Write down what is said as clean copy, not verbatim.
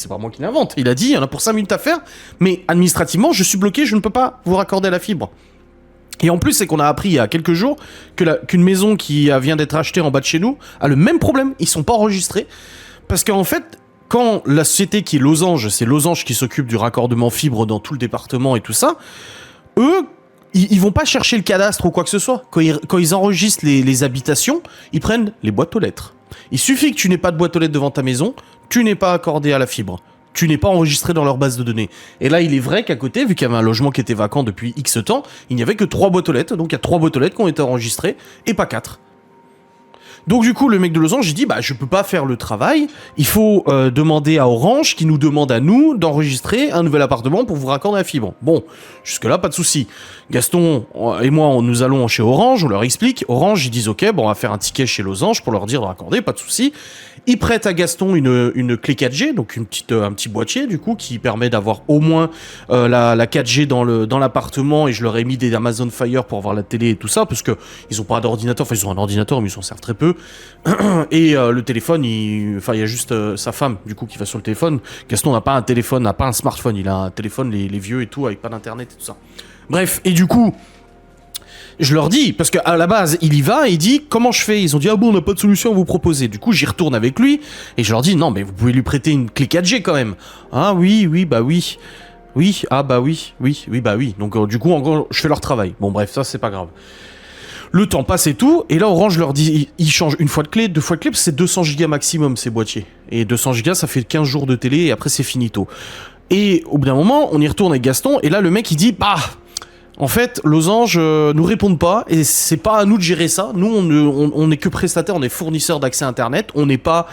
c'est pas moi qui l'invente. Il a dit, il y en a pour 5 minutes à faire, mais administrativement, je suis bloqué, je ne peux pas vous raccorder la fibre. Et en plus, c'est qu'on a appris il y a quelques jours qu'une maison qui vient d'être achetée en bas de chez nous a le même problème. Ils sont pas enregistrés. Parce qu'en fait, quand la société qui est Losange, c'est Losange qui s'occupe du raccordement fibre dans tout le département et tout ça, eux, ils vont pas chercher le cadastre ou quoi que ce soit. Quand ils enregistrent les habitations, ils prennent les boîtes aux lettres. Il suffit que tu n'aies pas de boîte aux lettres devant ta maison, tu n'es pas accordé à la fibre. Tu n'es pas enregistré dans leur base de données. Et là, il est vrai qu'à côté, vu qu'il y avait un logement qui était vacant depuis X temps, il n'y avait que 3 boîtes aux lettres. Donc il y a 3 boîtes aux lettres qui ont été enregistrées et pas 4. Donc du coup, le mec de Losange, il dit, bah je peux pas faire le travail, il faut demander à Orange, qui nous demande à nous d'enregistrer un nouvel appartement pour vous raccorder la fibre. Bon, jusque-là, pas de souci. Gaston et moi, nous allons chez Orange, on leur explique. Orange, ils disent, ok, bon, on va faire un ticket chez Losange pour leur dire de raccorder, pas de souci. Ils prêtent à Gaston une clé 4G, donc un petit boîtier, du coup, qui permet d'avoir au moins la 4G dans l'appartement, et je leur ai mis des Amazon Fire pour avoir la télé et tout ça, parce que ils ont pas d'ordinateur, enfin ils ont un ordinateur, mais ils s'en servent très peu. Et le téléphone, il y a juste sa femme, du coup, qui va sur le téléphone. Gaston n'a pas un téléphone, n'a pas un smartphone, il a un téléphone, les vieux et tout, avec pas d'internet et tout ça. Bref, et du coup, je leur dis, parce qu'à la base, il y va et il dit, comment je fais? Ils ont dit, ah bon, on n'a pas de solution à vous proposer. Du coup, j'y retourne avec lui, et je leur dis, non, mais vous pouvez lui prêter une clé 4G quand même. Ah oui, bah oui. Oui, ah bah oui, bah oui. Donc du coup, en gros, je fais leur travail. Bon bref, ça c'est pas grave. Le temps passe et tout, et là Orange leur dit, ils changent une fois de clé, 2 fois de clé, parce que c'est 200 gigas maximum ces boîtiers. Et 200 gigas, ça fait 15 jours de télé, et après c'est finito. Et au bout d'un moment, on y retourne avec Gaston, et là le mec il dit, bah, en fait, Losange nous répondent pas, et c'est pas à nous de gérer ça. Nous, on n'est que prestataire, on est fournisseur d'accès internet, on n'est pas